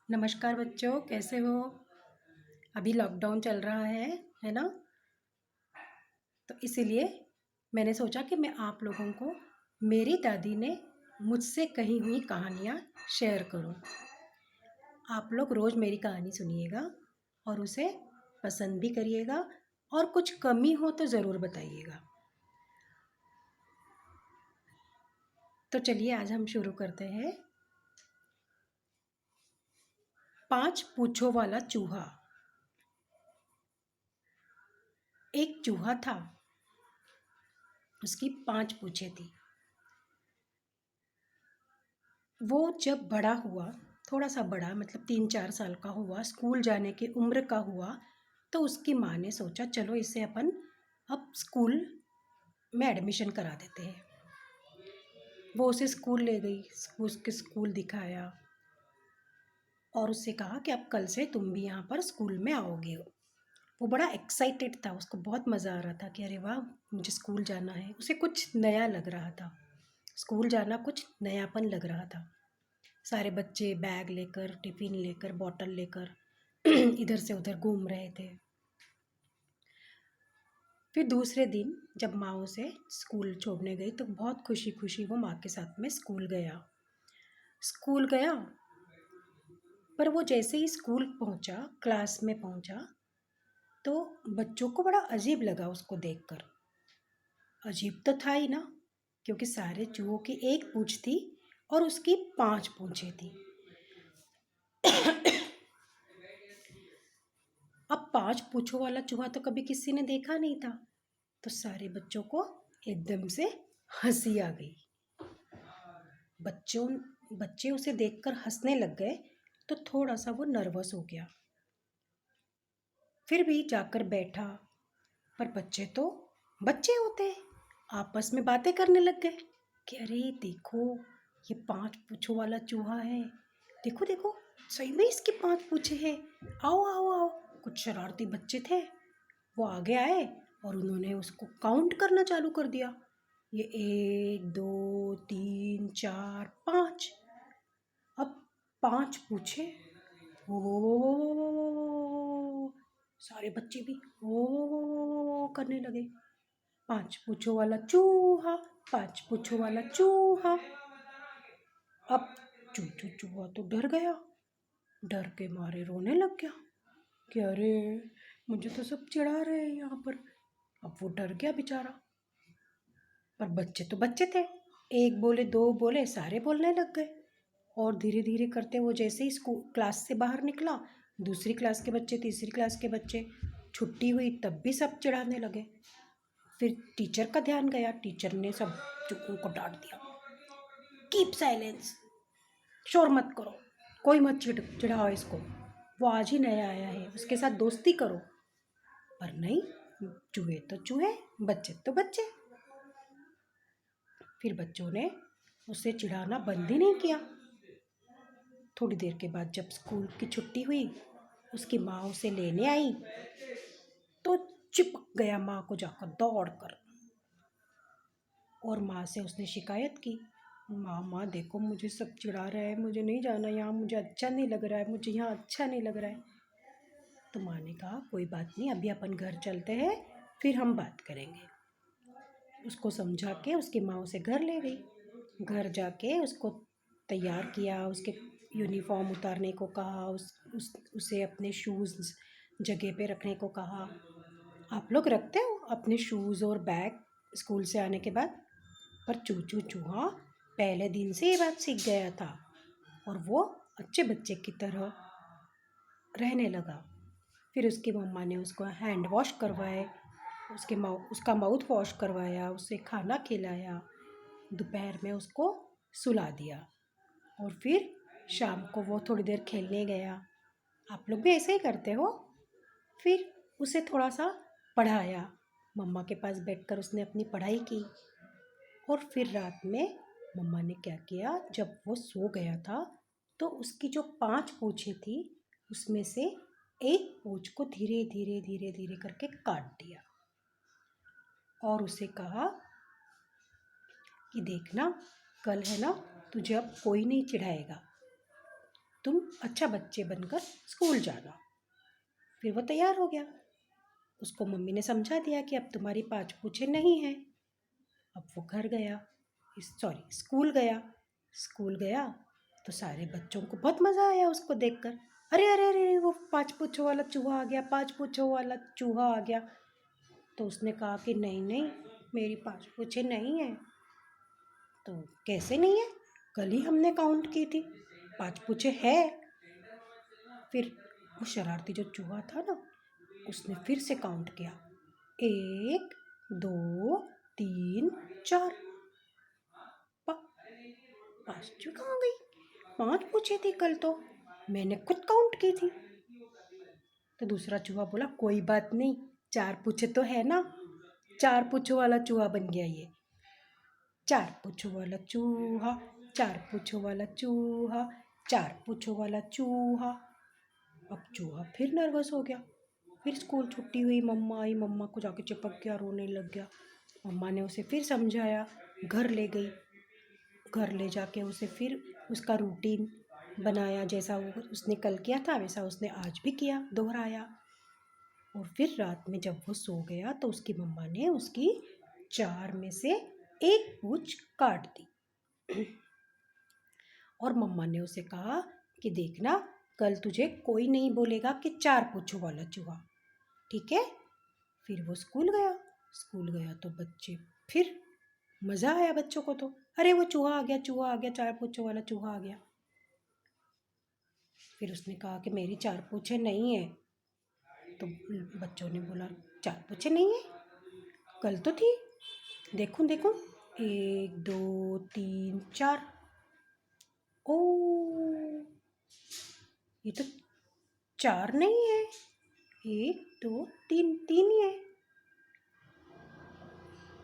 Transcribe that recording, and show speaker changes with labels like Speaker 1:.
Speaker 1: नमस्कार बच्चों, कैसे हो? अभी लॉकडाउन चल रहा है ना? तो इसीलिए मैंने सोचा कि मैं आप लोगों को मेरी दादी ने मुझसे कही हुई कहानियाँ शेयर करूं। आप लोग रोज़ मेरी कहानी सुनिएगा और उसे पसंद भी करिएगा और कुछ कमी हो तो ज़रूर बताइएगा। तो चलिए आज हम शुरू करते हैं। 5 पूँछों वाला चूहा। एक चूहा था, उसकी 5 पूँछें थी। वो जब बड़ा हुआ, थोड़ा सा बड़ा मतलब 3-4 साल का हुआ, स्कूल जाने की उम्र का हुआ, तो उसकी माँ ने सोचा चलो इसे अपन अब स्कूल में एडमिशन करा देते हैं। वो उसे स्कूल ले गई, उसके स्कूल दिखाया और उससे कहा कि अब कल से तुम भी यहाँ पर स्कूल में आओगे। वो बड़ा एक्साइटेड था, उसको बहुत मज़ा आ रहा था कि अरे वाह, मुझे स्कूल जाना है। उसे कुछ नया लग रहा था, स्कूल जाना कुछ नयापन लग रहा था। सारे बच्चे बैग लेकर, टिफ़िन लेकर, बॉटल लेकर इधर से उधर घूम रहे थे। फिर दूसरे दिन जब माँ उसे स्कूल छोड़ने गई तो बहुत खुशी खुशी वो माँ के साथ में स्कूल गया। पर वो जैसे ही स्कूल पहुँचा, क्लास में पहुँचा, तो बच्चों को बड़ा अजीब लगा उसको देखकर। अजीब तो था ही ना, क्योंकि सारे चूहों की एक पूँछ थी और उसकी 5 पूँछें थी। अब 5 पूँछों वाला चूहा तो कभी किसी ने देखा नहीं था, तो सारे बच्चों को एकदम से हंसी आ गई। बच्चों बच्चे उसे देखकर हंसने लग गए, तो थोड़ा सा वो नर्वस हो गया। फिर भी जाकर बैठा, पर बच्चे तो बच्चे होते हैं, आपस में बातें करने लग गए कि अरे देखो, ये 5 पूँछों वाला चूहा है। देखो देखो, सही में इसकी 5 पूँछें हैं। आओ आओ आओ। कुछ शरारती बच्चे थे, वो आगे आए और उन्होंने उसको काउंट करना चालू कर दिया। ये 1 2 3 4 5। अब 5 पूछे। ओ, सारे बच्चे भी ओ करने लगे। 5 पूछो वाला चूहा, 5 पूछो वाला चूहा। अब चूचू चूहा तो डर गया, डर के मारे रोने लग गया कि अरे मुझे तो सब चिढ़ा रहे हैं यहाँ पर। अब वो डर गया बेचारा। पर बच्चे तो बच्चे थे, एक बोले दो बोले सारे बोलने लग गए। और धीरे धीरे करते वो जैसे ही स्कूल क्लास से बाहर निकला, दूसरी क्लास के बच्चे, तीसरी क्लास के बच्चे, छुट्टी हुई तब भी सब चिढ़ाने लगे। फिर टीचर का ध्यान गया, टीचर ने सब चुप्पू को डांट दिया, कीप साइलेंस, शोर मत करो, कोई मत चिढ़ाओ इसको, वो आज ही नया आया है, उसके साथ दोस्ती करो। पर नहीं, चूहे तो चूहे, बच्चे तो बच्चे। फिर बच्चों ने उसे चिढ़ाना बंद ही नहीं किया। थोड़ी देर के बाद जब स्कूल की छुट्टी हुई, उसकी माँ उसे लेने आई, तो चिपक गया माँ को जाकर दौड़ कर। और माँ से उसने शिकायत की, माँ माँ देखो मुझे सब चिढ़ा रहा है, मुझे नहीं जाना यहाँ, मुझे अच्छा नहीं लग रहा है, मुझे यहाँ अच्छा नहीं लग रहा है। तो माँ ने कहा कोई बात नहीं, अभी अपन घर चलते हैं, फिर हम बात करेंगे। उसको समझा के उसकी माँ उसे घर ले गई। घर जाके उसको तैयार किया, उसके यूनिफॉर्म उतारने को कहा, उसे अपने शूज़ जगह पे रखने को कहा। आप लोग रखते हो अपने शूज़ और बैग स्कूल से आने के बाद? पर चूचू चूहा पहले दिन से ये बात सीख गया था और वो अच्छे बच्चे की तरह रहने लगा। फिर उसकी मम्मा ने उसको हैंड वॉश करवाए, उसका माउथ वॉश करवाया, उसे खाना खिलाया, दोपहर में उसको सुला दिया और फिर शाम को वो थोड़ी देर खेलने गया। आप लोग भी ऐसे ही करते हो? फिर उसे थोड़ा सा पढ़ाया, मम्मा के पास बैठकर उसने अपनी पढ़ाई की। और फिर रात में मम्मा ने क्या किया, जब वो सो गया था तो उसकी जो 5 पूँछें थी उसमें से एक पूँछ को धीरे धीरे धीरे धीरे करके काट दिया और उसे कहा कि देखना, कल है ना, तुझे अब कोई नहीं चिढ़ाएगा, तुम अच्छा बच्चे बनकर स्कूल जाना। फिर वो तैयार हो गया। उसको मम्मी ने समझा दिया कि अब तुम्हारी 5 पूछे नहीं हैं। अब वो घर गया, स्कूल गया। स्कूल गया तो सारे बच्चों को बहुत मज़ा आया उसको देखकर। अरे अरे अरे, वो 5 पूछों वाला चूहा आ गया, 5 पूछों वाला चूहा आ गया। तो उसने कहा कि नहीं नहीं, मेरी 5 पूछे नहीं है। तो कैसे नहीं है, कल ही हमने काउंट की थी, 5 पूछे है। फिर वो शरारती जो चूहा था ना, उसने फिर से काउंट किया, 1 2 3 4। 5 क्यों कहाँ गई, 5 पूछे थी कल तो, मैंने खुद काउंट की थी। तो दूसरा चूहा बोला कोई बात नहीं, 4 पूछे तो है ना, 4 पूछों वाला चूहा बन गया ये। 4 पूछों वाला चूहा, 4 पूछों वाला चूहा, 4 पूछों वाला चूहा। अब चूहा फिर नर्वस हो गया। फिर स्कूल छुट्टी हुई, मम्मा आई, मम्मा को जाके चिपक गया, रोने लग गया। मम्मा ने उसे फिर समझाया, घर ले गई। घर ले जाके उसे फिर उसका रूटीन बनाया, जैसा वो उसने कल किया था वैसा उसने आज भी किया, दोहराया। और फिर रात में जब वो सो गया तो उसकी मम्मा ने उसकी 4 में से 1 पूंछ काट दी। और मम्मा ने उसे कहा कि देखना, कल तुझे कोई नहीं बोलेगा कि 4 पूंछों वाला चूहा, ठीक है। फिर वो स्कूल गया तो बच्चे फिर मज़ा आया बच्चों को तो, अरे वो चूहा आ गया, चूहा आ गया, 4 पूंछों वाला चूहा आ गया। फिर उसने कहा कि मेरी 4 पूंछे नहीं है। तो बच्चों ने बोला 4 पूंछे नहीं है, कल तो थी, देखूं देखूं, 1 2 3 4। ओ, ये तो 4 नहीं है, 1 2 3 3 ही है।